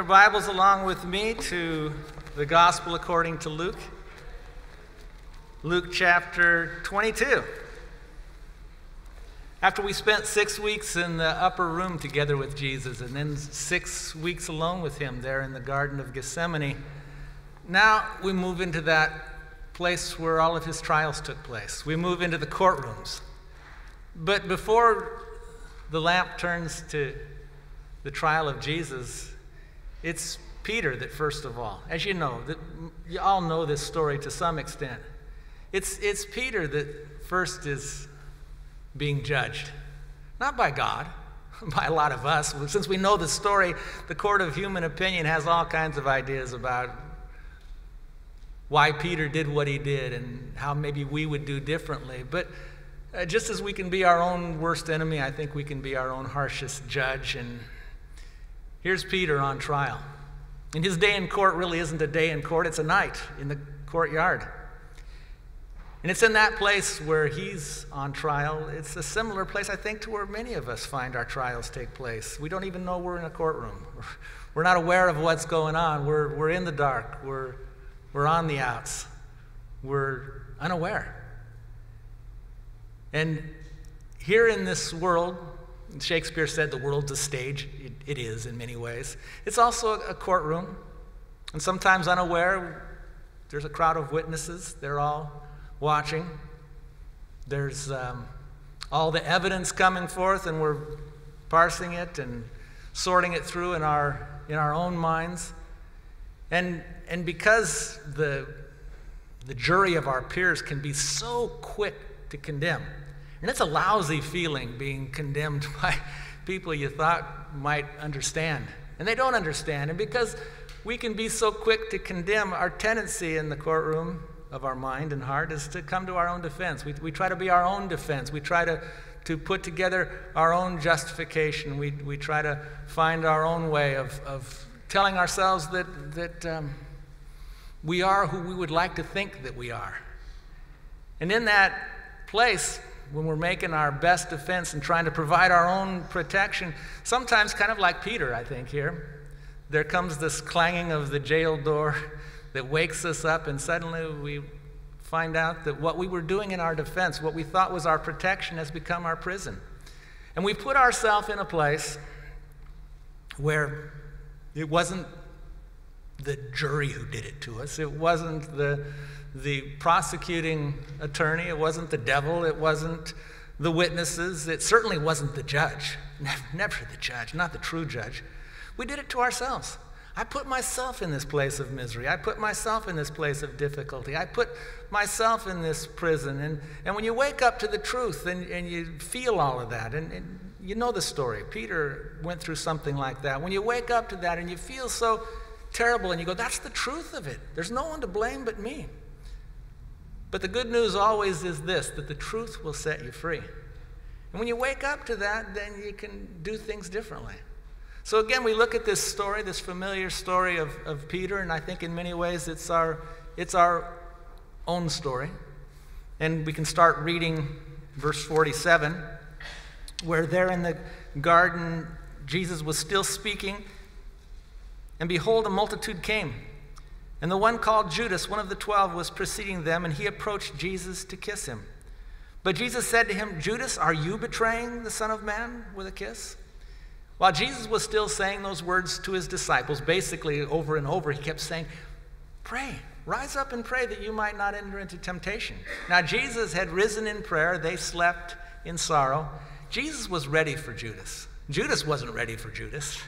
Bibles along with me to the Gospel according to Luke. Luke chapter 22. After we spent 6 weeks in the upper room together with Jesus and then 6 weeks alone with him there in the Garden of Gethsemane, now we move into that place where all of his trials took place. We move into the courtrooms. But before the lamp turns to the trial of Jesus, it's Peter that first of all, as you know, that you all know this story to some extent. It's Peter that first is being judged, not by God, by a lot of us. Since we know the story, the court of human opinion has all kinds of ideas about why Peter did what he did and how maybe we would do differently. But just as we can be our own worst enemy, I think we can be our own harshest judge. And here's Peter on trial. And his day in court really isn't a day in court, it's a night in the courtyard. And it's in that place where he's on trial. It's a similar place, I think, to where many of us find our trials take place. We don't even know we're in a courtroom. We're not aware of what's going on. We're in the dark. We're on the outs. We're unaware. And here in this world, Shakespeare said the world's a stage. It is in many ways. It's also a courtroom. And sometimes unaware, there's a crowd of witnesses. They're all watching. There's all the evidence coming forth, and we're parsing it and sorting it through in our own minds. And because the jury of our peers can be so quick to condemn, and it's a lousy feeling being condemned by people you thought might understand, and they don't understand. And because we can be so quick to condemn, our tendency in the courtroom of our mind and heart is to come to our own defense. We try to be our own defense. We try to put together our own justification. We try to find our own way of telling ourselves that we are who we would like to think that we are. And in that place, when we're making our best defense and trying to provide our own protection, sometimes kind of like Peter, I think, here, there comes this clanging of the jail door that wakes us up, and suddenly we find out that what we were doing in our defense, what we thought was our protection, has become our prison. And we put ourselves in a place where it wasn't the jury who did it to us. It wasn't the prosecuting attorney. It wasn't the devil. It wasn't the witnesses. It certainly wasn't the judge. Never the judge, not the true judge. We did it to ourselves. I put myself in this place of misery. I put myself in this place of difficulty. I put myself in this prison. And when you wake up to the truth and you feel all of that, and you know the story. Peter went through something like that. When you wake up to that and you feel so terrible and you go, that's the truth of it. There's no one to blame but me. But the good news always is this, that the truth will set you free. And when you wake up to that, then you can do things differently. So again, we look at this story, this familiar story of Peter, and I think in many ways it's our own story. And we can start reading verse 47, where there in the garden Jesus was still speaking, and behold, a multitude came. And the one called Judas, one of the 12, was preceding them, and he approached Jesus to kiss him. But Jesus said to him, Judas, are you betraying the Son of Man with a kiss? While Jesus was still saying those words to his disciples, basically over and over, he kept saying, pray, rise up and pray that you might not enter into temptation. Now, Jesus had risen in prayer. They slept in sorrow. Jesus was ready for Judas. Judas wasn't ready for Judas.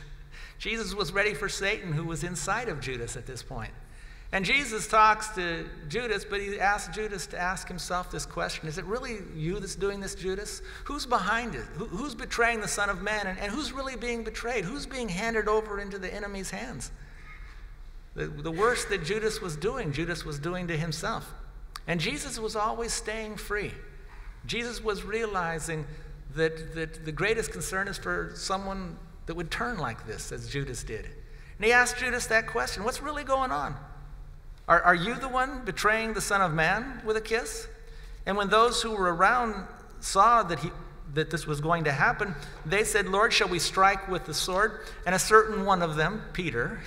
Jesus was ready for Satan, who was inside of Judas at this point. And Jesus talks to Judas, but he asks Judas to ask himself this question. Is it really you that's doing this, Judas? Who's behind it? Who's betraying the Son of Man? And who's really being betrayed? Who's being handed over into the enemy's hands? The worst that Judas was doing to himself. And Jesus was always staying free. Jesus was realizing that the greatest concern is for someone that would turn like this, as Judas did. And he asked Judas that question, what's really going on? Are you the one betraying the Son of Man with a kiss? And when those who were around saw that that this was going to happen, they said, Lord, shall we strike with the sword? And a certain one of them, Peter,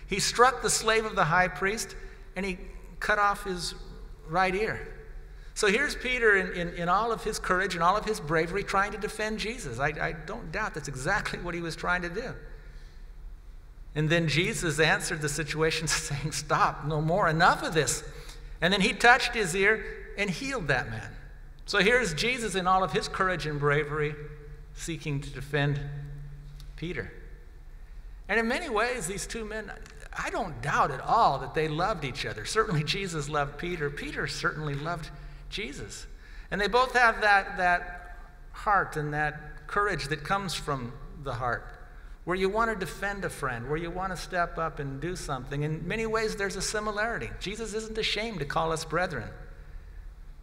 he struck the slave of the high priest, and he cut off his right ear. So here's Peter in all of his courage and all of his bravery trying to defend Jesus. I don't doubt that's exactly what he was trying to do. And then Jesus answered the situation saying, stop, no more, enough of this. And then he touched his ear and healed that man. So here's Jesus in all of his courage and bravery seeking to defend Peter. And in many ways, these two men, I don't doubt at all that they loved each other. Certainly Jesus loved Peter. Peter certainly loved Jesus. And they both have that heart and that courage that comes from the heart, where you want to defend a friend, where you want to step up and do something. In many ways, there's a similarity. Jesus isn't ashamed to call us brethren.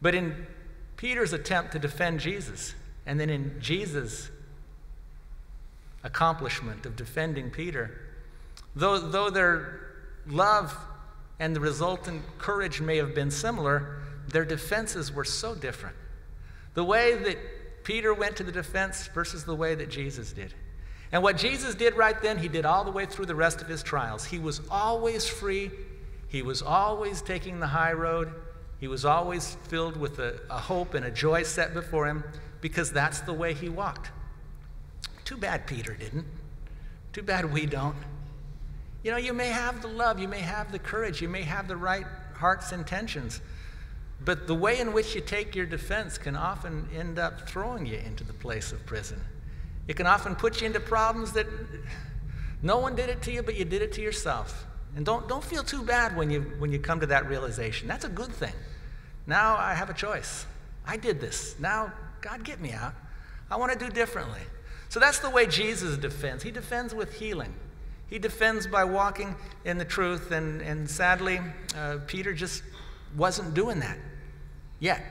But in Peter's attempt to defend Jesus, and then in Jesus' accomplishment of defending Peter, though their love and the resultant courage may have been similar, their defenses were so different. The way that Peter went to the defense versus the way that Jesus did. And what Jesus did right then, he did all the way through the rest of his trials. He was always free. He was always taking the high road. He was always filled with a hope and a joy set before him, because that's the way he walked. Too bad Peter didn't. Too bad we don't. You know, you may have the love, you may have the courage, you may have the right heart's intentions, but the way in which you take your defense can often end up throwing you into the place of prison. It can often put you into problems that no one did it to you, but you did it to yourself. And don't feel too bad when you come to that realization. That's a good thing. Now I have a choice. I did this. Now, God, get me out. I want to do differently. So that's the way Jesus defends. He defends with healing. He defends by walking in the truth, and sadly, Peter just wasn't doing that yet.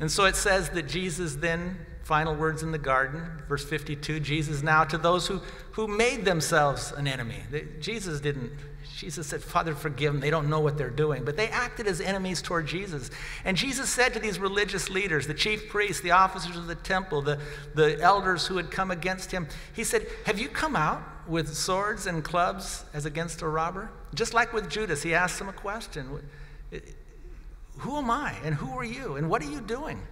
And so it says that Jesus then, final words in the garden, verse 52, Jesus now to those who made themselves an enemy. Jesus said, Father, forgive them. They don't know what they're doing. But they acted as enemies toward Jesus. And Jesus said to these religious leaders, the chief priests, the officers of the temple, the elders who had come against him, he said, have you come out with swords and clubs as against a robber? Just like with Judas, he asked him a question. Who am I, and who are you, and what are you doing?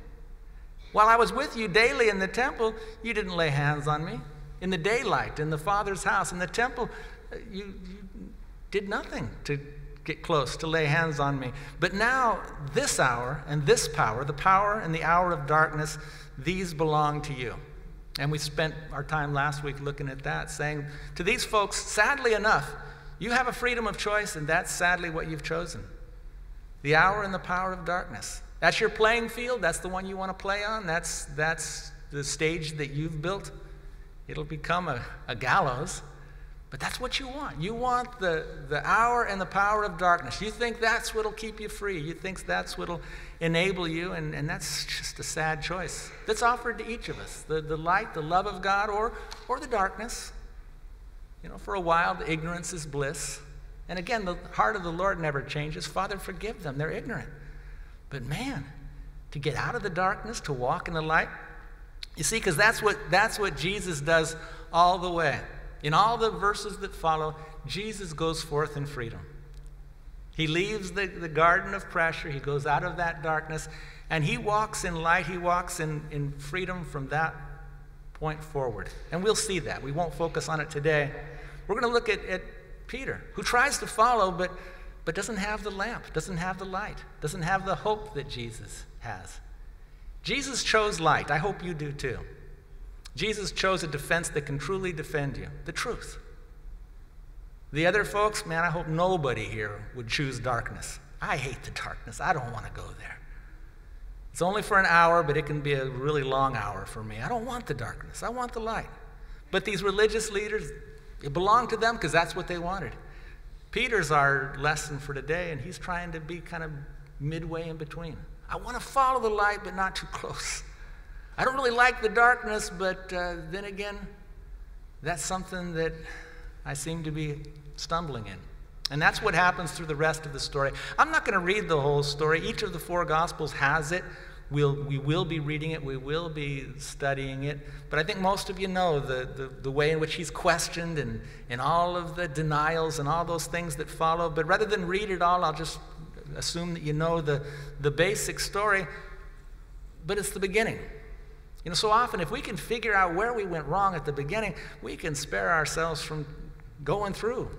While I was with you daily in the temple, you didn't lay hands on me. In the daylight, in the Father's house, in the temple, you did nothing to get close, to lay hands on me. But now, this hour and this power, the power and the hour of darkness, these belong to you. And we spent our time last week looking at that, saying to these folks, sadly enough, you have a freedom of choice, and that's sadly what you've chosen. The hour and the power of darkness. That's your playing field. That's the one you want to play on. That's the stage that you've built. It'll become a gallows. But that's what you want. You want the hour and the power of darkness. You think that's what'll keep you free. You think that's what'll enable you, and that's just a sad choice that's offered to each of us. The light, the love of God, or the darkness. You know, for a while, the ignorance is bliss. And again, the heart of the Lord never changes. Father, forgive them. They're ignorant. But man, to get out of the darkness, to walk in the light, you see, because that's what Jesus does all the way. In all the verses that follow, Jesus goes forth in freedom. He leaves the garden of pressure. He goes out of that darkness, and he walks in light. He walks in freedom from that point forward. And we'll see that. We won't focus on it today. We're going to look at Peter, who tries to follow, but doesn't have the lamp, doesn't have the light, doesn't have the hope that Jesus has. Jesus chose light. I hope you do too. Jesus chose a defense that can truly defend you, the truth. The other folks, man, I hope nobody here would choose darkness. I hate the darkness. I don't want to go there. It's only for an hour, but it can be a really long hour for me. I don't want the darkness. I want the light. But these religious leaders, it belonged to them because that's what they wanted. Peter's our lesson for today, and he's trying to be kind of midway in between. I want to follow the light, but not too close. I don't really like the darkness, but then again, that's something that I seem to be stumbling in. And that's what happens through the rest of the story. I'm not going to read the whole story. Each of the four Gospels has it. We will be reading it. We will be studying it. But I think most of you know the way in which he's questioned and all of the denials and all those things that follow. But rather than read it all, I'll just assume that you know the basic story. But it's the beginning. You know, so often if we can figure out where we went wrong at the beginning, we can spare ourselves from going through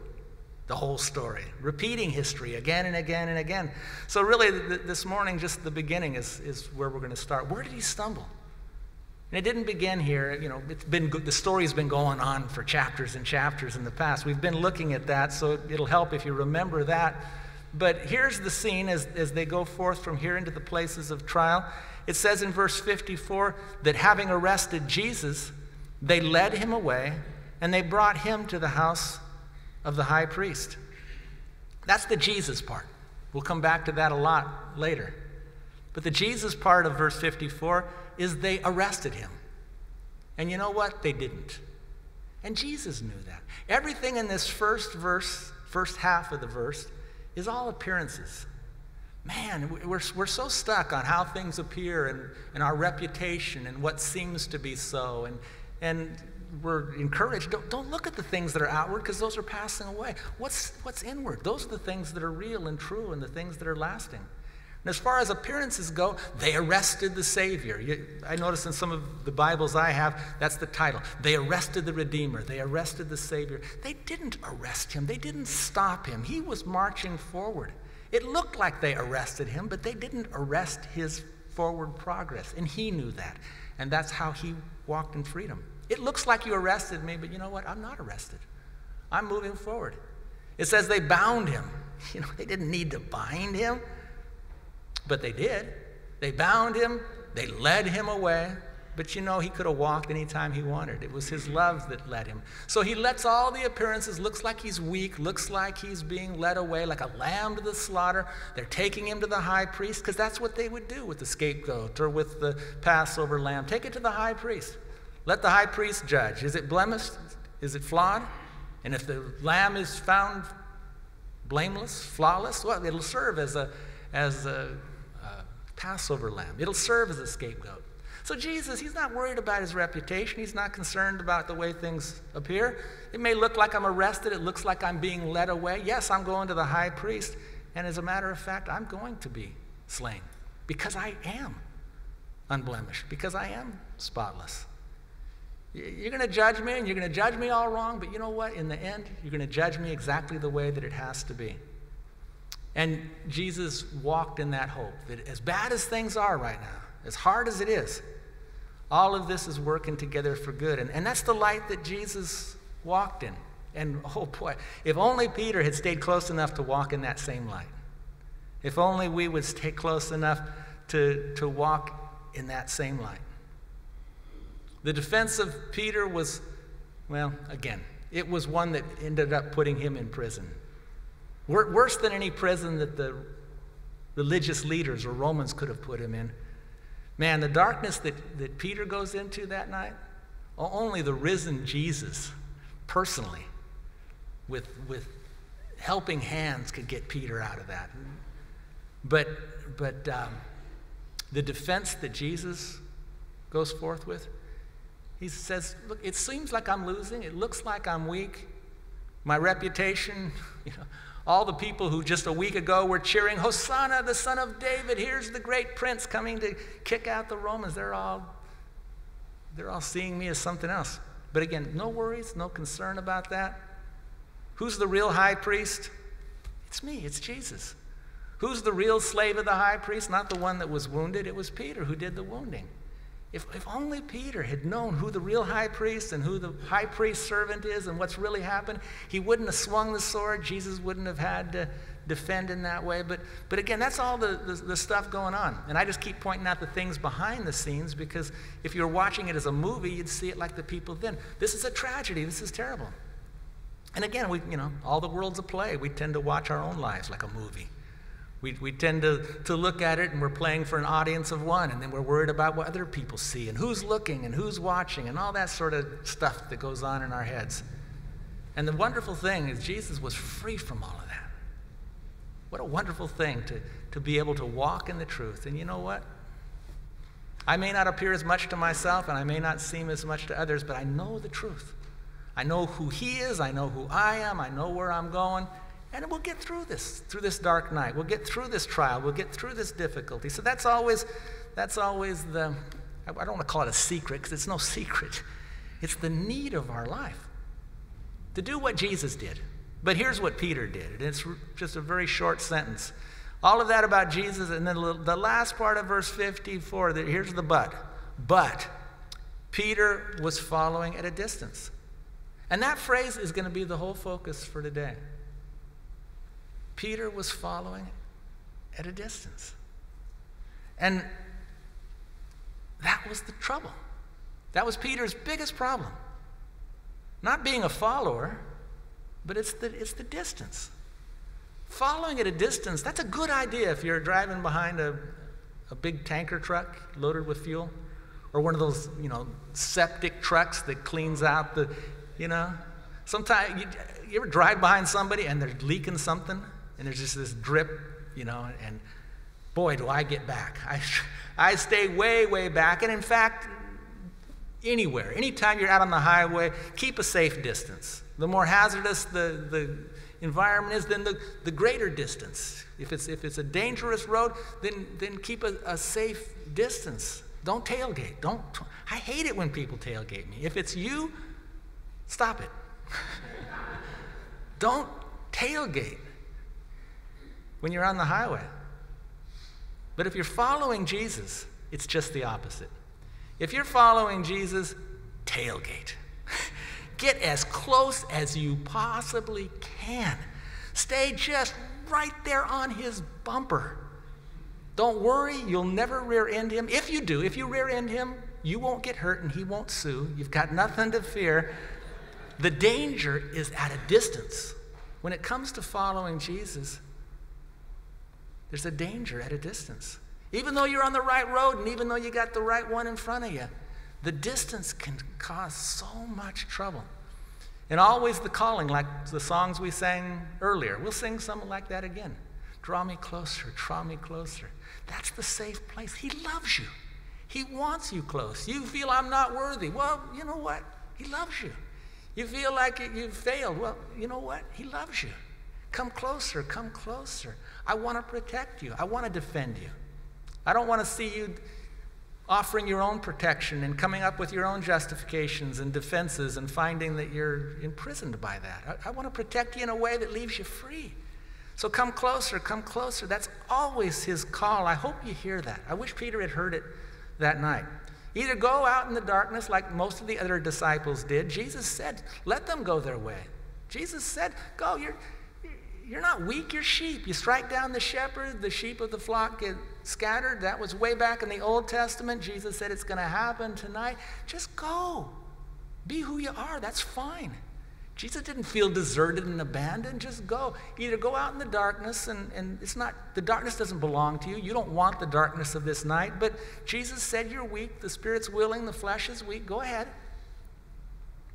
the whole story, repeating history again and again and again. So really, this morning, just the beginning is where we're going to start. Where did he stumble? And it didn't begin here. You know, the story's been going on for chapters and chapters in the past. We've been looking at that, so it'll help if you remember that. But here's the scene as they go forth from here into the places of trial. It says in verse 54 that having arrested Jesus, they led him away, and they brought him to the house of the high priest. That's the Jesus part. We'll come back to that a lot later. But the Jesus part of verse 54 is they arrested him. And you know what? They didn't. And Jesus knew that. Everything in this first half of the verse, is all appearances. Man, we're so stuck on how things appear and our reputation and what seems to be so. And we're encouraged, don't look at the things that are outward because those are passing away. What's inward? Those are the things that are real and true and the things that are lasting. And as far as appearances go, they arrested the Savior. I notice in some of the Bibles I have, that's the title. They arrested the Redeemer. They arrested the Savior. They didn't arrest him. They didn't stop him. He was marching forward. It looked like they arrested him, but they didn't arrest his forward progress. And he knew that. And that's how he walked in freedom. It looks like you arrested me, but you know what? I'm not arrested. I'm moving forward. It says they bound him. You know, they didn't need to bind him. But they did. They bound him. They led him away. But you know, he could have walked anytime he wanted. It was his love that led him. So he lets all the appearances, looks like he's weak, looks like he's being led away like a lamb to the slaughter. They're taking him to the high priest because that's what they would do with the scapegoat or with the Passover lamb. Take it to the high priest. Let the high priest judge. Is it blemished? Is it flawed? And if the lamb is found blameless, flawless, well, it'll serve as a Passover lamb. It'll serve as a scapegoat. So Jesus, he's not worried about his reputation. He's not concerned about the way things appear. It may look like I'm arrested. It looks like I'm being led away. Yes, I'm going to the high priest. And as a matter of fact, I'm going to be slain because I am unblemished, because I am spotless. You're going to judge me, and you're going to judge me all wrong, but you know what? In the end, you're going to judge me exactly the way that it has to be. And Jesus walked in that hope that as bad as things are right now, as hard as it is, all of this is working together for good. And that's the light that Jesus walked in. And oh boy, if only Peter had stayed close enough to walk in that same light. If only we would stay close enough to walk in that same light. The defense of Peter was, well, again, it was one that ended up putting him in prison. Worse than any prison that the religious leaders or Romans could have put him in. Man, the darkness that Peter goes into that night, only the risen Jesus, personally, with helping hands could get Peter out of that. But the defense that Jesus goes forth with, he says, look, it seems like I'm losing. It looks like I'm weak. My reputation, you know, all the people who just a week ago were cheering, Hosanna, the Son of David, here's the great prince coming to kick out the Romans. They're all seeing me as something else. But again, no worries, no concern about that. Who's the real high priest? It's me, it's Jesus. Who's the real slave of the high priest? Not the one that was wounded. It was Peter who did the wounding. If only Peter had known who the real high priest and who the high priest's servant is and what's really happened, he wouldn't have swung the sword. Jesus wouldn't have had to defend in that way. But again, that's all the stuff going on. And I just keep pointing out the things behind the scenes because if you're watching it as a movie, you'd see it like the people then. This is a tragedy. This is terrible. And again, all the world's a play. We tend to watch our own lives like a movie. We tend to look at it and we're playing for an audience of one, and then we're worried about what other people see and who's looking and who's watching and all that sort of stuff that goes on in our heads. And the wonderful thing is Jesus was free from all of that. What a wonderful thing to be able to walk in the truth. And you know what? I may not appear as much to myself, and I may not seem as much to others, but I know the truth. I know who he is, I know who I am, I know where I'm going, and we'll get through this dark night. We'll get through this trial, we'll get through this difficulty. So that's always the, I don't want to call it a secret, because it's no secret. It's the need of our life to do what Jesus did. But here's what Peter did, and it's just a very short sentence. All of that about Jesus, and then the last part of verse 54, here's the but. But Peter was following at a distance. And that phrase is going to be the whole focus for today. Peter was following at a distance. And that was the trouble. That was Peter's biggest problem. Not being a follower, but it's the distance. Following at a distance, that's a good idea if you're driving behind a big tanker truck loaded with fuel, or one of those, septic trucks that cleans out the, Sometimes, you ever drive behind somebody and they're leaking something, and there's just this drip, and boy, do I get back. I stay way, way back, and in fact, anywhere, anytime you're out on the highway, keep a safe distance. The more hazardous the environment is, then the greater distance. If it's a dangerous road, then keep a safe distance. Don't tailgate. I hate it when people tailgate me. If it's you, stop it. Don't tailgate when you're on the highway. But if you're following Jesus, it's just the opposite. If you're following Jesus, tailgate. Get as close as you possibly can. Stay just right there on his bumper. Don't worry, you'll never rear end him. If you rear end him, you won't get hurt and he won't sue. You've got nothing to fear. The danger is at a distance. When it comes to following Jesus, there's a danger at a distance. Even though you're on the right road and even though you got the right one in front of you, the distance can cause so much trouble. And always the calling, like the songs we sang earlier. We'll sing something like that again. Draw me closer, draw me closer. That's the safe place. He loves you. He wants you close. You feel I'm not worthy. Well, you know what? He loves you. You feel like you've failed. Well, you know what? He loves you. Come closer, come closer. I want to protect you. I want to defend you. I don't want to see you offering your own protection and coming up with your own justifications and defenses and finding that you're imprisoned by that. I want to protect you in a way that leaves you free. So come closer, come closer. That's always his call. I hope you hear that. I wish Peter had heard it that night. Either go out in the darkness like most of the other disciples did. Jesus said, let them go their way. Jesus said, go, you're not weak, you're sheep. You strike down the shepherd, the sheep of the flock get scattered. That was way back in the Old Testament. Jesus said it's going to happen tonight. Just go. Be who you are. That's fine. Jesus didn't feel deserted and abandoned. Just go. Either go out in the darkness, and it's not, the darkness doesn't belong to you. You don't want the darkness of this night, but Jesus said you're weak. The spirit's willing, the flesh is weak. Go ahead.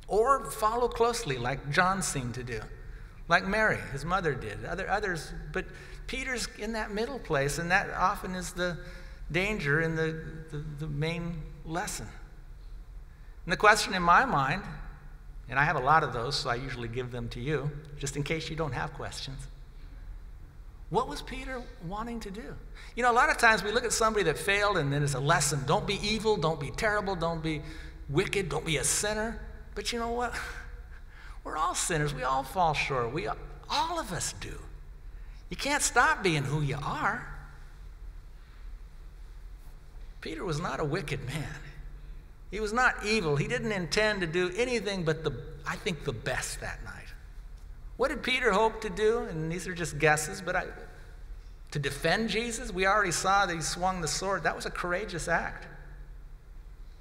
Or follow closely like John seemed to do. Like Mary, his mother did, others, but Peter's in that middle place, and that often is the danger and the main lesson. And the question in my mind, and I have a lot of those, so I usually give them to you, just in case you don't have questions. What was Peter wanting to do? A lot of times we look at somebody that failed, and then it's a lesson. Don't be evil, don't be terrible, don't be wicked, don't be a sinner. But you know what? We're all sinners. We all fall short. All of us do. You can't stop being who you are. Peter was not a wicked man. He was not evil. He didn't intend to do anything but I think the best that night. What did Peter hope to do? And these are just guesses, but to defend Jesus? We already saw that he swung the sword. That was a courageous act.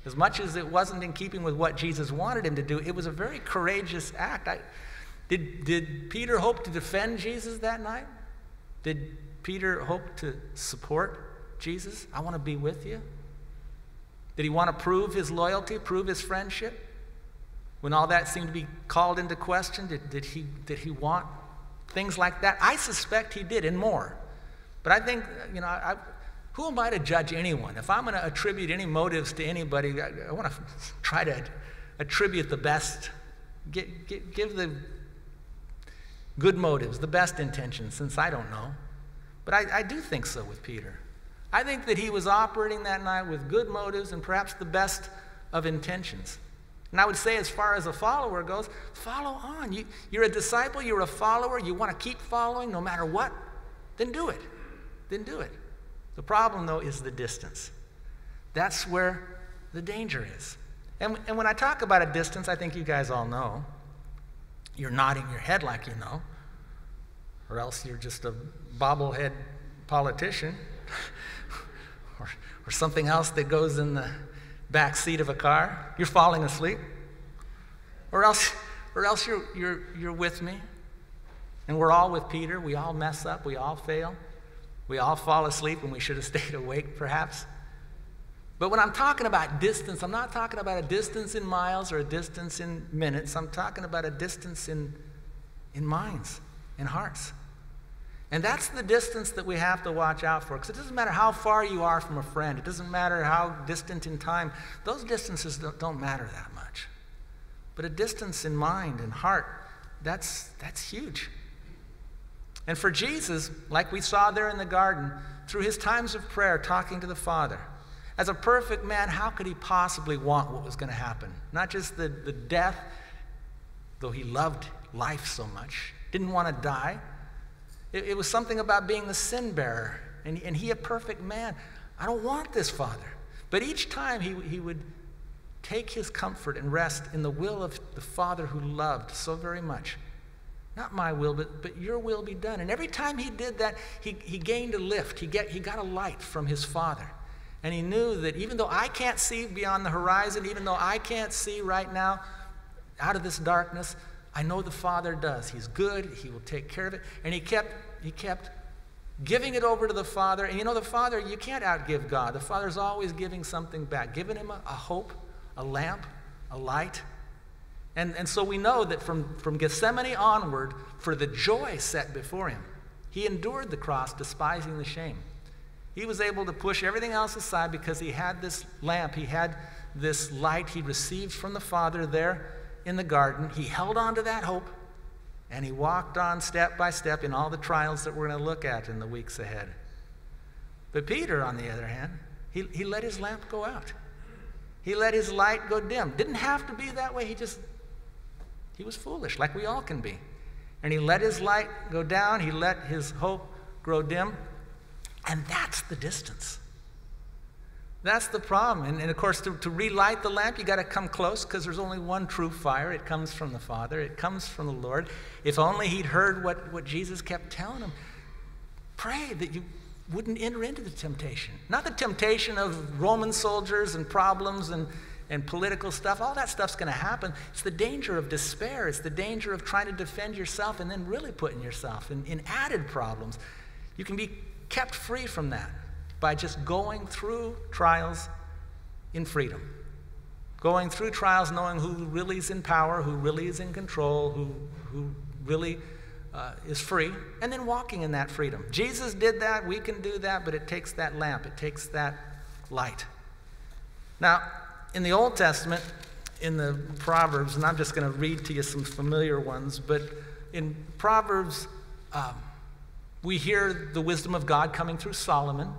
As much as it wasn't in keeping with what Jesus wanted him to do, it was a very courageous act. Did Peter hope to defend Jesus that night? Did Peter hope to support Jesus? I want to be with you. Did he want to prove his loyalty, prove his friendship? When all that seemed to be called into question, did he want things like that? I suspect he did, and more. But I think, Who am I to judge anyone? If I'm going to attribute any motives to anybody, I want to try to attribute the best, give the good motives, the best intentions, since I don't know. But I do think so with Peter. I think that he was operating that night with good motives and perhaps the best of intentions. And I would say, as far as a follower goes, follow on. You're a disciple, you're a follower, you want to keep following no matter what, then do it. Then do it. The problem, though, is the distance. That's where the danger is. And when I talk about a distance, I think you guys all know. You're nodding your head like you know, or else you're just a bobblehead politician, or something else that goes in the back seat of a car. You're falling asleep, or else you're with me. And we're all with Peter. We all mess up. We all fail. We all fall asleep when we should have stayed awake, perhaps. But when I'm talking about distance, I'm not talking about a distance in miles or a distance in minutes. I'm talking about a distance in minds, in hearts. And that's the distance that we have to watch out for, because it doesn't matter how far you are from a friend. It doesn't matter how distant in time. Those distances don't matter that much. But a distance in mind and heart, that's huge. And for Jesus, like we saw there in the garden, through his times of prayer, talking to the Father, as a perfect man, how could he possibly want what was going to happen? Not just the death, though he loved life so much, didn't want to die. It was something about being the sin bearer, and he, a perfect man. I don't want this, Father. But each time he would take his comfort and rest in the will of the Father who loved so very much. Not my will, but your will be done. And every time he did that, he gained a lift. He got a light from his Father. And he knew that even though I can't see beyond the horizon, even though I can't see right now out of this darkness, I know the Father does. He's good. He will take care of it. And he kept giving it over to the Father. And you know, the Father, you can't outgive God. The Father's always giving something back, giving him a hope, a lamp, a light. And so we know that from Gethsemane onward, for the joy set before him, he endured the cross, despising the shame. He was able to push everything else aside because he had this lamp, he had this light he received from the Father there in the garden. He held on to that hope, and he walked on step by step in all the trials that we're going to look at in the weeks ahead. But Peter, on the other hand, he let his lamp go out. He let his light go dim. Didn't have to be that way. He was foolish, like we all can be. And he let his light go down. He let his hope grow dim. And that's the distance. That's the problem. And of course, to relight the lamp, you got to come close, because there's only one true fire. It comes from the Father. It comes from the Lord. If only he'd heard what Jesus kept telling him. Pray that you wouldn't enter into the temptation. Not the temptation of Roman soldiers and problems and political stuff. All that stuff's going to happen. It's the danger of despair. It's the danger of trying to defend yourself and then really putting yourself in added problems. You can be kept free from that by just going through trials in freedom. Going through trials knowing who really is in power, who really is in control, who really is free, and then walking in that freedom. Jesus did that. We can do that, but it takes that lamp. It takes that light. Now, in the Old Testament, in the Proverbs, and I'm just going to read to you some familiar ones, but in Proverbs, we hear the wisdom of God coming through Solomon.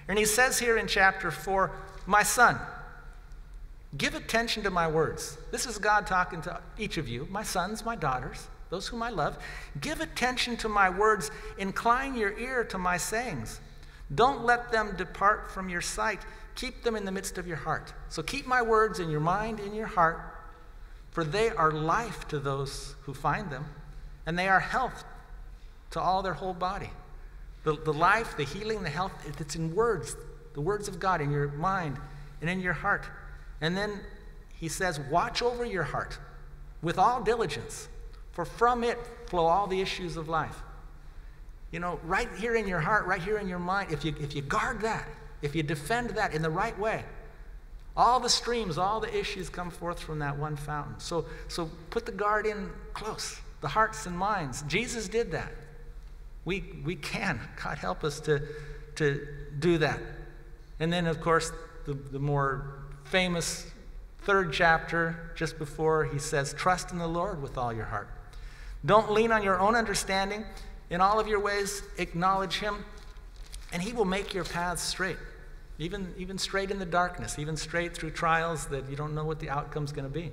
And he says here in chapter 4, "My son, give attention to my words." This is God talking to each of you, my sons, my daughters, those whom I love. "Give attention to my words. Incline your ear to my sayings. Don't let them depart from your sight. Keep them in the midst of your heart." So keep my words in your mind, in your heart, for they are life to those who find them, and they are health to all their whole body. The life, the healing, the health, it's in words, the words of God in your mind and in your heart. And then he says, watch over your heart with all diligence, for from it flow all the issues of life. You know, right here in your heart, right here in your mind, if you guard that, if you defend that in the right way, all the streams, all the issues come forth from that one fountain. So put the guard in close, the hearts and minds. Jesus did that. We can. God help us to do that. And then, of course, the more famous third chapter, just before, he says, trust in the Lord with all your heart. Don't lean on your own understanding. In all of your ways, acknowledge him, and he will make your paths straight. Even straight in the darkness, even straight through trials that you don't know what the outcome's going to be.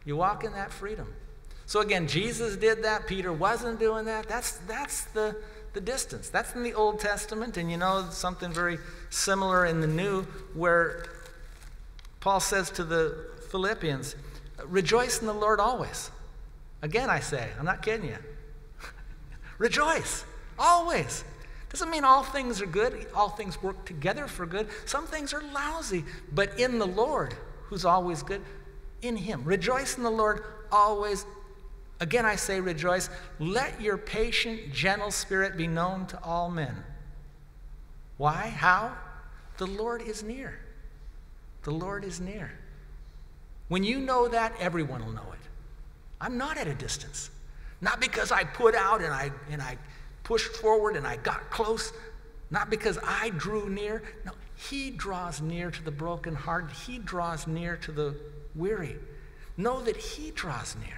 You walk in that freedom. So again, Jesus did that. Peter wasn't doing that. That's the distance. That's in the Old Testament. And you know something very similar in the New, where Paul says to the Philippians, rejoice in the Lord always. Again, I say, I'm not kidding you. Rejoice, always. Doesn't mean all things are good, all things work together for good. Some things are lousy, but in the Lord, who's always good, in him. Rejoice in the Lord always. Again, I say rejoice. Let your patient, gentle spirit be known to all men. Why? How? The Lord is near. The Lord is near. When you know that, everyone will know it. I'm not at a distance. Not because I put out and I pushed forward and I got close. Not because I drew near. No, he draws near to the brokenhearted. He draws near to the weary. Know that he draws near.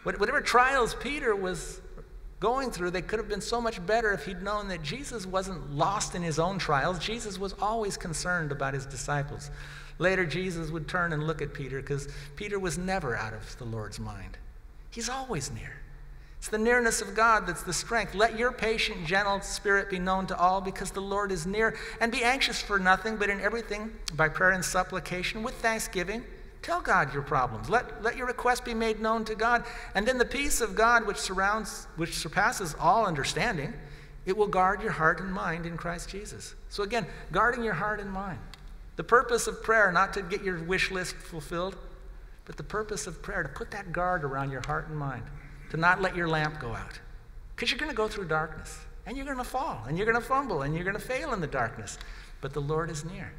Whatever trials Peter was going through, they could have been so much better if he'd known that Jesus wasn't lost in his own trials. Jesus was always concerned about his disciples. Later, Jesus would turn and look at Peter, because Peter was never out of the Lord's mind. He's always near. It's the nearness of God that's the strength. Let your patient, gentle spirit be known to all, because the Lord is near. And be anxious for nothing, but in everything, by prayer and supplication, with thanksgiving, tell God your problems. Let your requests be made known to God. And then the peace of God, which surpasses all understanding, it will guard your heart and mind in Christ Jesus. So again, guarding your heart and mind. The purpose of prayer, not to get your wish list fulfilled, but the purpose of prayer, to put that guard around your heart and mind, to not let your lamp go out. Because you're going to go through darkness, and you're going to fall, and you're going to fumble, and you're going to fail in the darkness. But the Lord is near.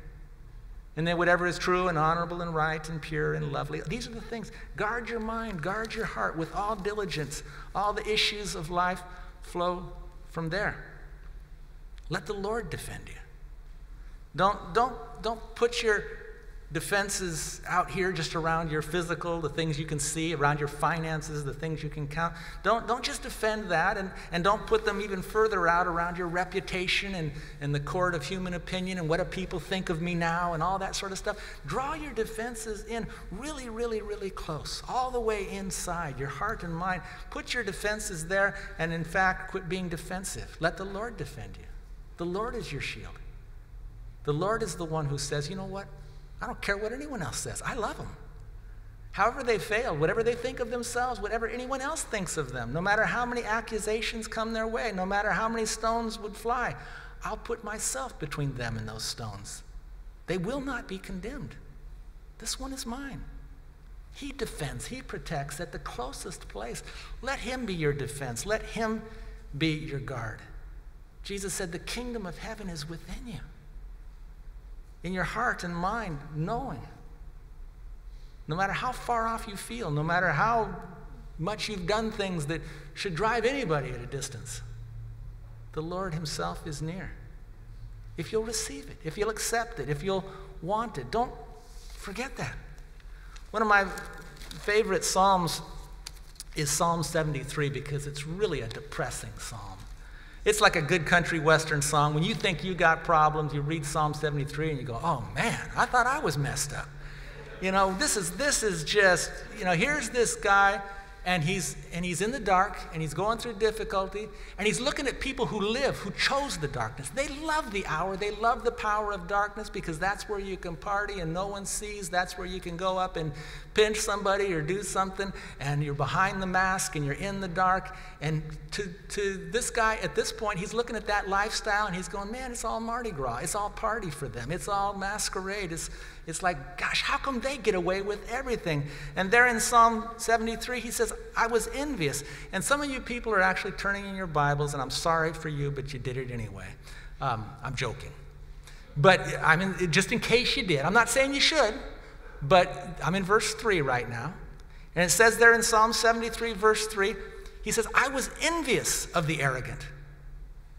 And then whatever is true and honorable and right and pure and lovely, these are the things. Guard your mind, guard your heart with all diligence. All the issues of life flow from there. Let the Lord defend you. Don't put your defenses out here just around your physical, the things you can see, around your finances, the things you can count. Don't just defend that, and don't put them even further out around your reputation and the court of human opinion and what do people think of me now and all that sort of stuff. Draw your defenses in really, really, really close, all the way inside your heart and mind. Put your defenses there, and in fact, quit being defensive. Let the Lord defend you. The Lord is your shield. The Lord is the one who says, you know what? I don't care what anyone else says. I love them. However they fail, whatever they think of themselves, whatever anyone else thinks of them, no matter how many accusations come their way, no matter how many stones would fly, I'll put myself between them and those stones. They will not be condemned. This one is mine. He defends, he protects at the closest place. Let him be your defense. Let him be your guard. Jesus said the kingdom of heaven is within you. In your heart and mind, knowing. No matter how far off you feel, no matter how much you've done things that should drive anybody at a distance, the Lord himself is near. If you'll receive it, if you'll accept it, if you'll want it, don't forget that. One of my favorite Psalms is Psalm 73, because it's really a depressing psalm. It's like a good country western song. When you think you got problems, you read Psalm 73 and you go, oh man, I thought I was messed up. You know, this is just, you know, here's this guy, and he's in the dark, and he's going through difficulty, and he's looking at people who chose the darkness. They love the hour, they love the power of darkness, because that's where you can party and no one sees. That's where you can go up and pinch somebody or do something, and you're behind the mask and you're in the dark. And to this guy at this point, he's looking at that lifestyle and he's going, man, it's all Mardi Gras. It's all party for them. It's all masquerade. It's like, gosh, how come they get away with everything? And there in Psalm 73, he says, I was envious. And some of you people are actually turning in your Bibles, and I'm sorry for you, but you did it anyway. I'm joking. But I mean, just in case you did. I'm not saying you should, but I'm in verse 3 right now. And it says there in Psalm 73, verse 3, he says, I was envious of the arrogant.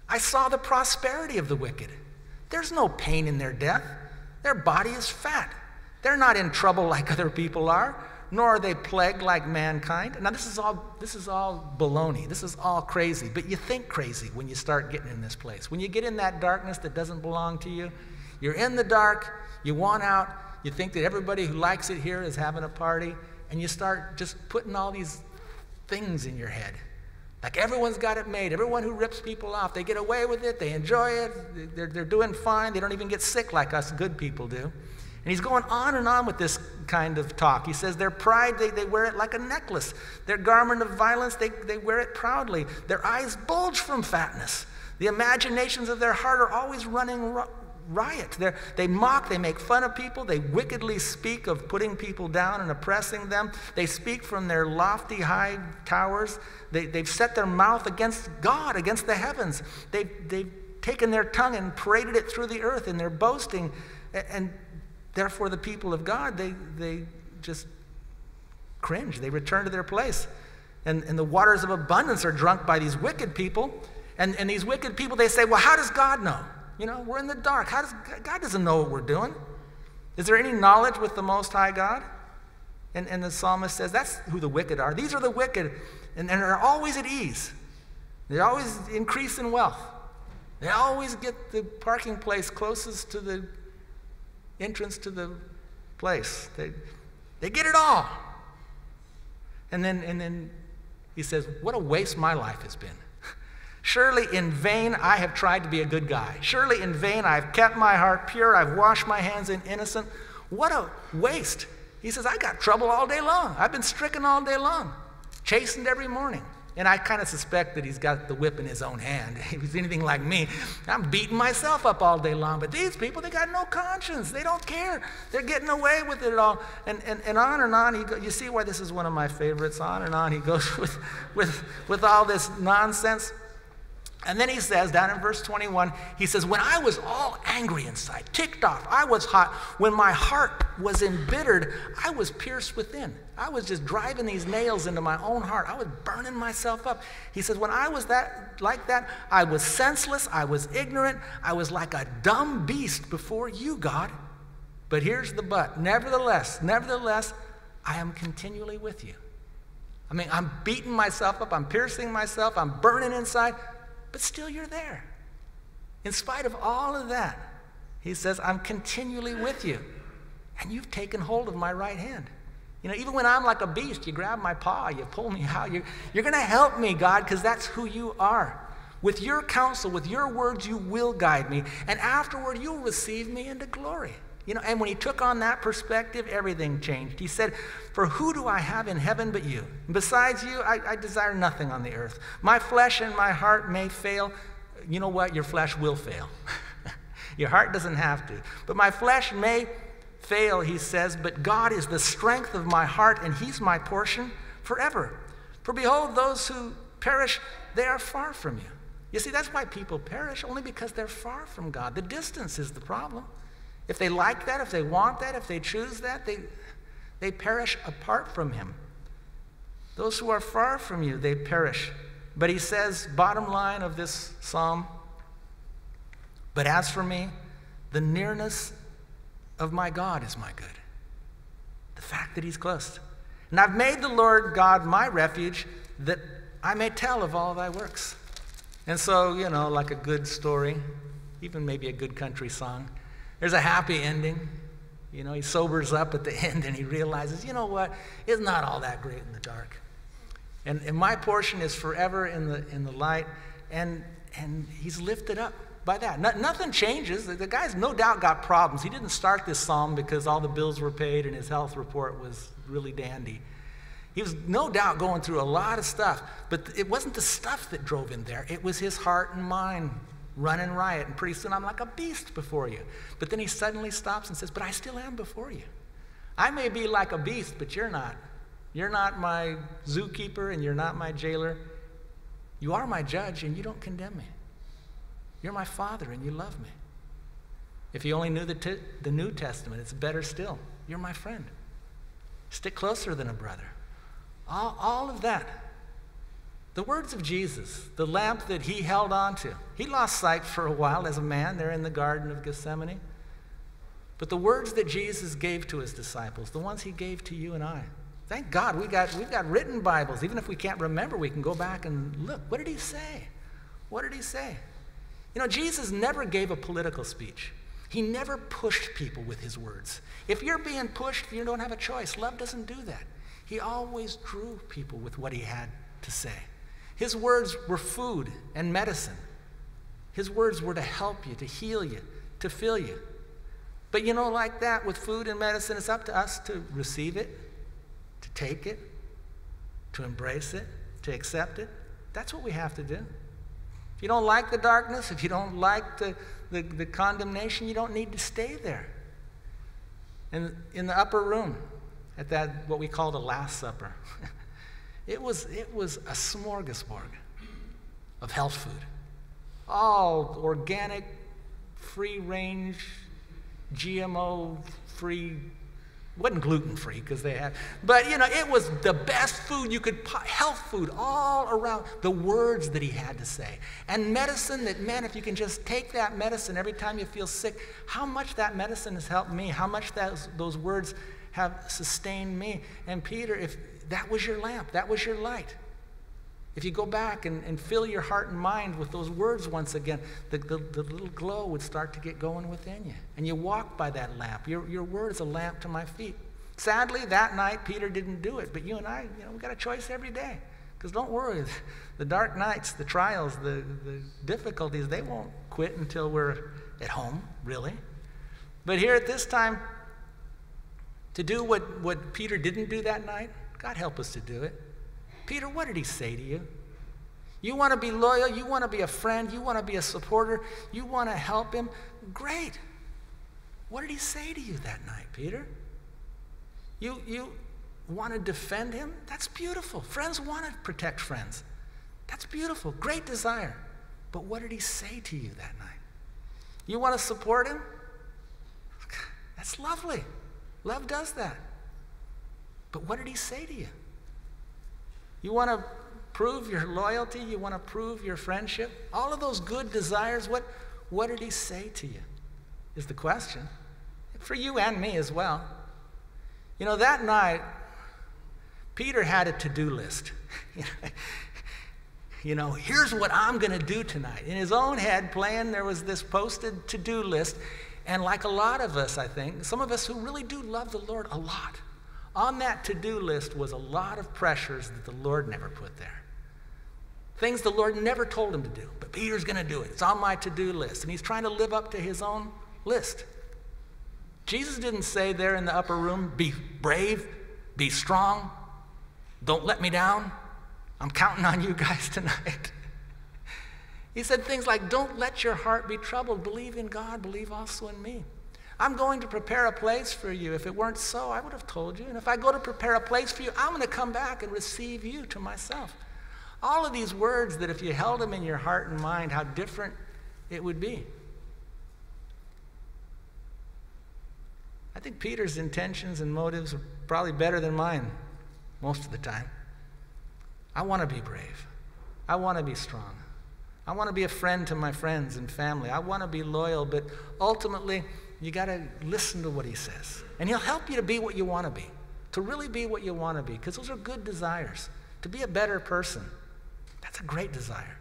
I saw the prosperity of the wicked. There's no pain in their death. Their body is fat. They're not in trouble like other people are, nor are they plagued like mankind. Now, this is all baloney. This is all crazy. But you think crazy when you start getting in this place. When you get in that darkness that doesn't belong to you, you're in the dark, you want out, you think that everybody who likes it here is having a party, and you start just putting all these things in your head. Like everyone's got it made. Everyone who rips people off, they get away with it, they enjoy it, they're doing fine, they don't even get sick like us good people do. And he's going on and on with this kind of talk. He says their pride, they wear it like a necklace. Their garment of violence, they wear it proudly. Their eyes bulge from fatness. The imaginations of their heart are always running riot. They mock, they make fun of people, they wickedly speak of putting people down and oppressing them. They speak from their lofty high towers. They've set their mouth against God, against the heavens. They've taken their tongue and paraded it through the earth in their boasting, and therefore the people of God, they just cringe. They return to their place. And the waters of abundance are drunk by these wicked people. And these wicked people, they say, well, how does God know? You know, we're in the dark. God doesn't know what we're doing. Is there any knowledge with the Most High God? And the psalmist says, that's who the wicked are. These are the wicked, and they're always at ease. They always increase in wealth. They always get the parking place closest to the entrance to the place. They get it all. And then he says, what a waste my life has been. Surely in vain I have tried to be a good guy. Surely in vain I have kept my heart pure. I've washed my hands in innocent. What a waste. He says, I got trouble all day long. I've been stricken all day long, chastened every morning. And I kind of suspect that he's got the whip in his own hand. If he's anything like me, I'm beating myself up all day long. But these people, they got no conscience. They don't care. They're getting away with it all. And on and on. You see why this is one of my favorites. On and on he goes with all this nonsense. And then he says, down in verse 21, he says, when I was all angry inside, ticked off, I was hot. When my heart was embittered, I was pierced within. I was just driving these nails into my own heart. I was burning myself up. He says, when I was like that, I was senseless, I was ignorant, I was like a dumb beast before you, God. But here's the but. Nevertheless, I am continually with you. I mean, I'm beating myself up, I'm piercing myself, I'm burning inside, but still you're there. In spite of all of that, he says, I'm continually with you. And you've taken hold of my right hand. You know, even when I'm like a beast, you grab my paw, you pull me out. You're going to help me, God, because that's who you are. With your counsel, with your words, you will guide me. And afterward, you'll receive me into glory. You know, and when he took on that perspective, everything changed. He said, for who do I have in heaven but you? Besides you, I desire nothing on the earth. My flesh and my heart may fail. You know what? Your flesh will fail. Your heart doesn't have to. But my flesh may fail, he says, but God is the strength of my heart, and he's my portion forever. For behold, those who perish, they are far from you. You see, that's why people perish, only because they're far from God. The distance is the problem. If they like that, if they want that, if they choose that, they perish apart from him. Those who are far from you, they perish. But he says, bottom line of this psalm, but as for me, the nearness of my God is my good. The fact that he's close. And I've made the Lord God my refuge, that I may tell of all thy works. And so, you know, like a good story, even maybe a good country song, there's a happy ending. You know, he sobers up at the end and he realizes, you know what, it's not all that great in the dark. And my portion is forever in the light, and he's lifted up by that. Nothing changes. The guy's no doubt got problems. He didn't start this psalm because all the bills were paid and his health report was really dandy. He was no doubt going through a lot of stuff, but it wasn't the stuff that drove him there. It was his heart and mind running riot, and pretty soon I'm like a beast before you. But then he suddenly stops and says, but I still am before you. I may be like a beast, but you're not. You're not my zookeeper and you're not my jailer. You are my judge and you don't condemn me. You're my father and you love me. If you only knew the New Testament, it's better still. You're my friend. Stick closer than a brother. All of that. The words of Jesus, the lamp that he held on to. He lost sight for a while as a man there in the Garden of Gethsemane. But the words that Jesus gave to his disciples, the ones he gave to you and I, thank God we've got written Bibles. Even if we can't remember, we can go back and look. What did he say? What did he say? You know, Jesus never gave a political speech. He never pushed people with his words. If you're being pushed, you don't have a choice. Love doesn't do that. He always drew people with what he had to say. His words were food and medicine. His words were to help you, to heal you, to fill you. But you know, like that with food and medicine, it's up to us to receive it, to take it, to embrace it, to accept it. That's what we have to do. If you don't like the darkness, if you don't like the condemnation, you don't need to stay there. And in the upper room, at that what we call the Last Supper, it was a smorgasbord of health food. All organic, free-range, GMO-free, wasn't gluten-free because they had, but you know, it was the best food you could, health food all around, the words that he had to say. And medicine that, man, if you can just take that medicine every time you feel sick, how much that medicine has helped me, how much those words have sustained me. And Peter, if that was your lamp, that was your light. If you go back and fill your heart and mind with those words once again, the little glow would start to get going within you. And you walk by that lamp. Your word is a lamp to my feet. Sadly, that night, Peter didn't do it. But you and I, we got a choice every day. Because don't worry, the dark nights, the trials, the difficulties, they won't quit until we're at home, really. But here at this time, to do what Peter didn't do that night, God help us to do it. Peter, what did he say to you? You want to be loyal, you want to be a friend, you want to be a supporter, you want to help him? Great. What did he say to you that night, Peter? You want to defend him? That's beautiful. Friends want to protect friends. That's beautiful. Great desire. But what did he say to you that night? You want to support him? That's lovely. Love does that. But what did he say to you? You want to prove your loyalty? You want to prove your friendship? All of those good desires, what did he say to you is the question. For you and me as well. You know, that night, Peter had a to-do list. Here's what I'm going to do tonight. In his own head playing, there was this posted to-do list. And like a lot of us, I think, some of us who really do love the Lord a lot, on that to-do list was a lot of pressures that the Lord never put there. Things the Lord never told him to do, but Peter's going to do it. It's on my to-do list, and he's trying to live up to his own list. Jesus didn't say there in the upper room, be brave, be strong, don't let me down. I'm counting on you guys tonight. He said things like, don't let your heart be troubled. Believe in God, believe also in me. I'm going to prepare a place for you. If it weren't so, I would have told you. And if I go to prepare a place for you, I'm going to come back and receive you to myself. All of these words that if you held them in your heart and mind, how different it would be. I think Peter's intentions and motives are probably better than mine most of the time. I want to be brave. I want to be strong. I want to be a friend to my friends and family. I want to be loyal, but ultimately, you got to listen to what he says. And he'll help you to be what you want to be, to really be what you want to be, because those are good desires. To be a better person, that's a great desire.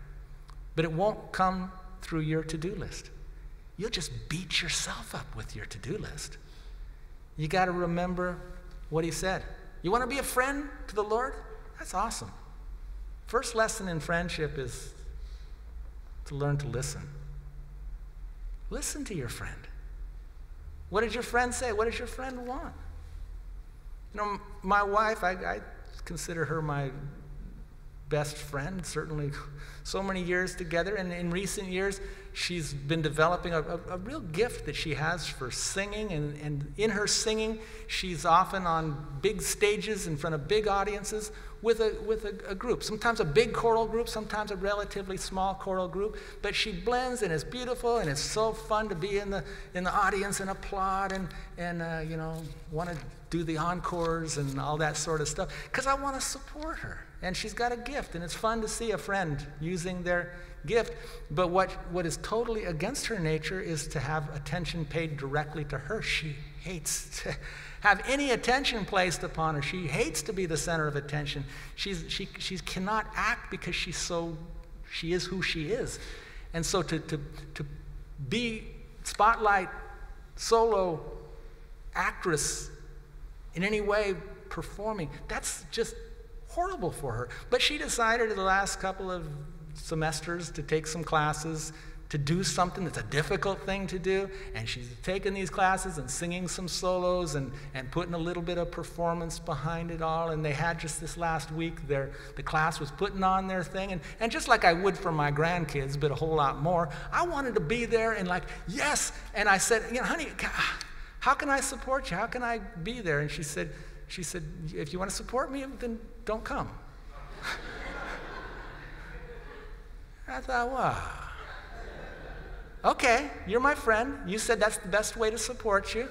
But it won't come through your to-do list. You'll just beat yourself up with your to-do list. You got to remember what he said. You want to be a friend to the Lord? That's awesome. First lesson in friendship is to learn to listen. Listen to your friend. What did your friend say? What does your friend want? You know, my wife, I consider her my best friend, certainly so many years together, and in recent years, she's been developing a real gift that she has for singing, and in her singing, she's often on big stages in front of big audiences with a group. Sometimes a big choral group, sometimes a relatively small choral group, but she blends, and it's beautiful, and it's so fun to be in the audience and applaud and you know, want to do the encores and all that sort of stuff, because I want to support her. And she's got a gift, and it's fun to see a friend using their gift. But what is totally against her nature is to have attention paid directly to her. She hates to have any attention placed upon her. She hates to be the center of attention. She cannot act because she is who she is. And so to be spotlight solo actress in any way performing, that's just horrible for her. But she decided in the last couple of semesters to take some classes to do something that's a difficult thing to do, and she's taking these classes and singing some solos and putting a little bit of performance behind it all. And they had just this last week, the class was putting on their thing, and just like I would for my grandkids, but a whole lot more, I wanted to be there and like, yes. And I said, you know, honey, how can I support you? How can I be there? And she said, if you want to support me, then don't come. I thought, wow. Okay, you're my friend. You said that's the best way to support you.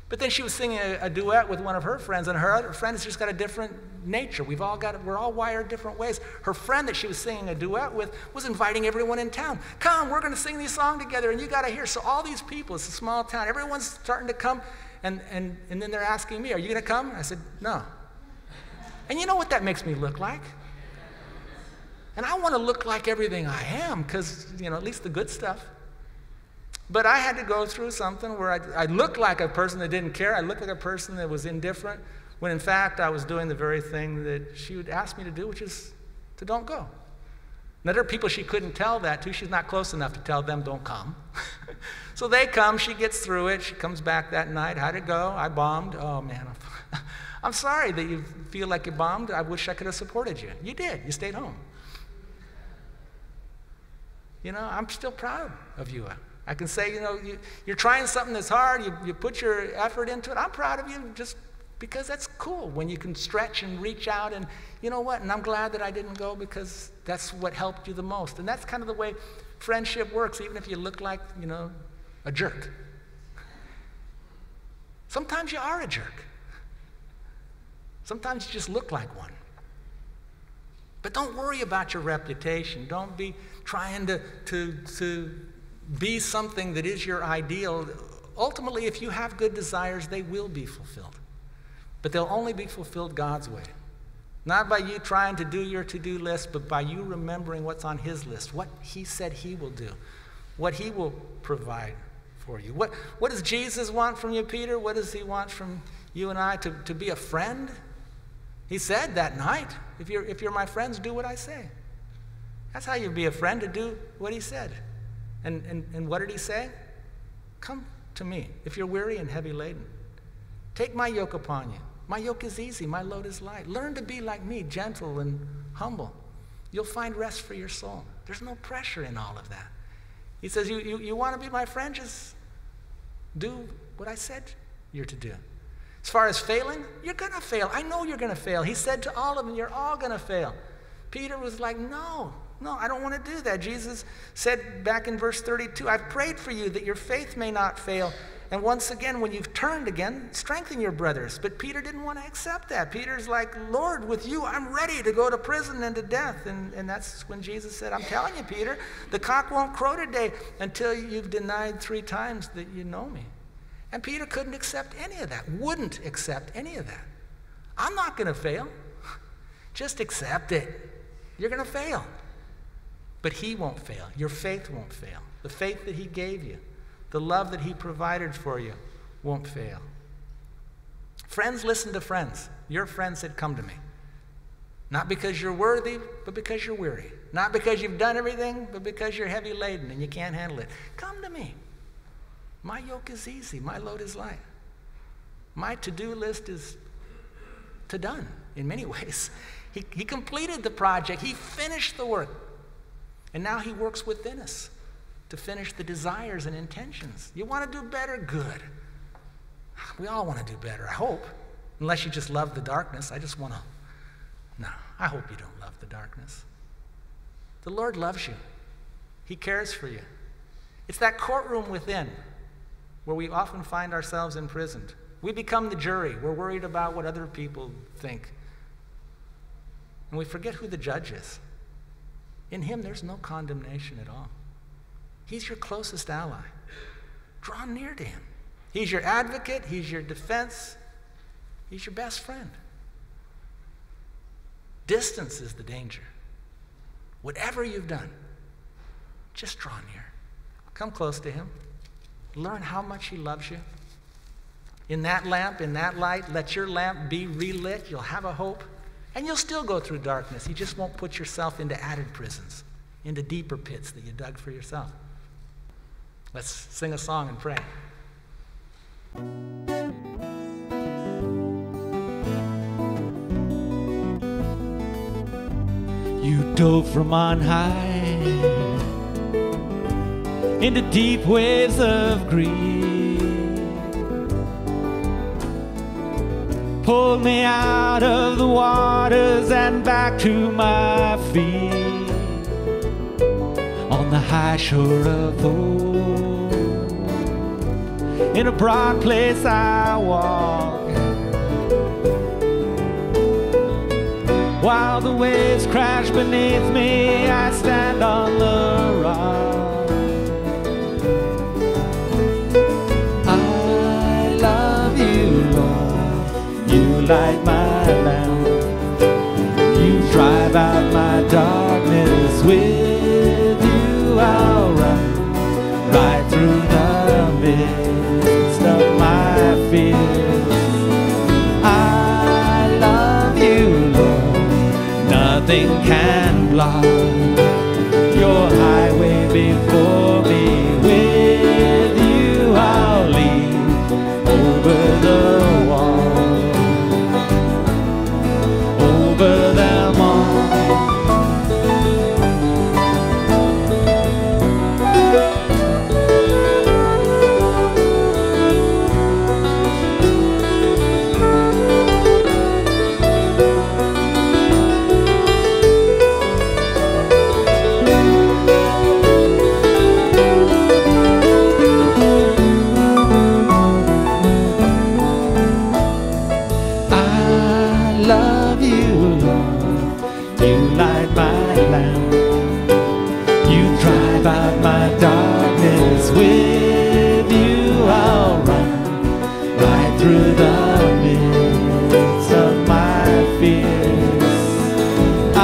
But then she was singing a duet with one of her friends, and her other friend has just got a different nature. We're all wired different ways. Her friend that she was singing a duet with was inviting everyone in town. Come, we're going to sing these songs together, and you got to hear. So all these people, it's a small town, everyone's starting to come, and then they're asking me, are you going to come? I said, no. And you know what that makes me look like? And I want to look like everything I am, because, you know, at least the good stuff. But I had to go through something where I looked like a person that didn't care. I looked like a person that was indifferent, when in fact I was doing the very thing that she would ask me to do, which is to don't go. And there are people she couldn't tell that to. She's not close enough to tell them don't come. So they come, she gets through it, she comes back that night. How'd it go? I bombed. Oh man, I'm sorry that you feel like you bombed. I wish I could have supported you. You did, you stayed home. You know, I'm still proud of you. I can say, you know, you're trying something that's hard, you put your effort into it. I'm proud of you just because that's cool when you can stretch and reach out, and you know what, and I'm glad that I didn't go because that's what helped you the most. And that's kind of the way friendship works, even if you look like, you know, a jerk. Sometimes you are a jerk. Sometimes you just look like one. But don't worry about your reputation. Don't be trying to be something that is your ideal. Ultimately, if you have good desires, they will be fulfilled. But they'll only be fulfilled God's way. Not by you trying to do your to-do list, but by you remembering what's on his list, what he said he will do, what he will provide for you. What does Jesus want from you, Peter? What does he want from you and I? To be a friend? He said that night, if you're my friends, do what I say. That's how you be a friend, to do what he said. And what did he say? Come to me if you're weary and heavy laden. Take my yoke upon you. My yoke is easy, my load is light. Learn to be like me, gentle and humble. You'll find rest for your soul. There's no pressure in all of that. He says, you want to be my friend? Just do what I said you're to do. As far as failing, you're going to fail. I know you're going to fail. He said to all of them, you're all going to fail. Peter was like, no, I don't want to do that. Jesus said back in verse 32, I've prayed for you that your faith may not fail. And once again, when you've turned again, strengthen your brothers. But Peter didn't want to accept that. Peter's like, Lord, with you, I'm ready to go to prison and to death. And that's when Jesus said, I'm telling you, Peter, the cock won't crow today until you've denied 3 times that you know me. And Peter couldn't accept any of that, wouldn't accept any of that. I'm not going to fail. Just accept it. You're going to fail. But he won't fail. Your faith won't fail. The faith that he gave you, the love that he provided for you, won't fail. Friends listen to friends. Your friend said, come to me. Not because you're worthy, but because you're weary. Not because you've done everything, but because you're heavy laden and you can't handle it. Come to me. My yoke is easy. My load is light. My to-do list is to done in many ways. He completed the project. He finished the work. And now he works within us to finish the desires and intentions. You want to do better? Good. We all want to do better, I hope. Unless you just love the darkness. I just want to... No, I hope you don't love the darkness. The Lord loves you. He cares for you. It's that courtroom within where we often find ourselves imprisoned. We become the jury. We're worried about what other people think. And we forget who the judge is. In him, there's no condemnation at all. He's your closest ally. Draw near to him. He's your advocate. He's your defense. He's your best friend. Distance is the danger. Whatever you've done, just draw near. Come close to him. Learn how much he loves you. In that lamp, in that light, let your lamp be relit. You'll have a hope. And you'll still go through darkness. You just won't put yourself into added prisons, into deeper pits that you dug for yourself. Let's sing a song and pray. You dove from on high into deep waves of grief. Pulled me out of the waters and back to my feet on the high shore of hope. In a broad place I walk, while the waves crash beneath me, I stand on the rock. I love you, Lord. You light my lamp. You drive out my darkness. With you I'll run right through the midst of my fears. I love you, Lord. Nothing can block your highway before me. With you I'll leap over the wall, over them all. With you I'll run right through the midst of my fears. I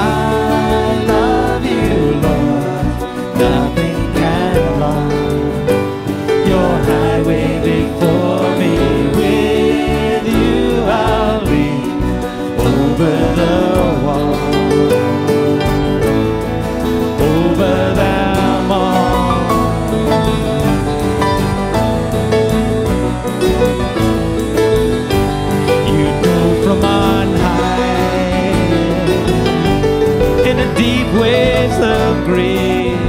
love you, Lord. Nothing can block your highway before me. With you I'll leap over the wall, over them all. Deep waves of grief,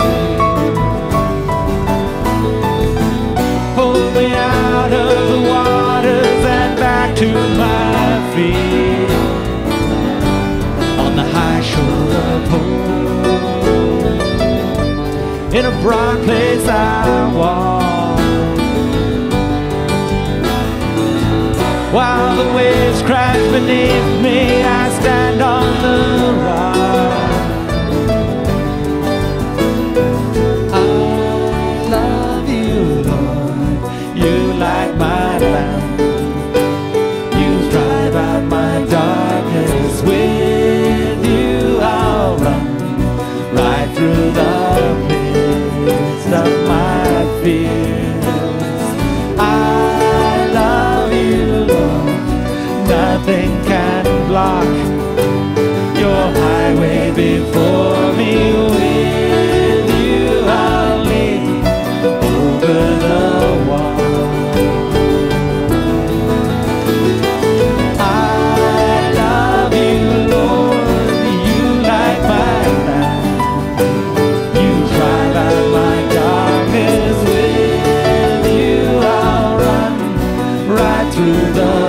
pull me out of the waters and back to my feet on the high shore of hope. In a broad place I walk, while the waves crash beneath me, I stand on the rock. Light my lamp, you drive out my darkness. With you I'll run right through the midst of my fears. I love you, Lord. Nothing can block your highway before me. With you I'll leap over the wall. through the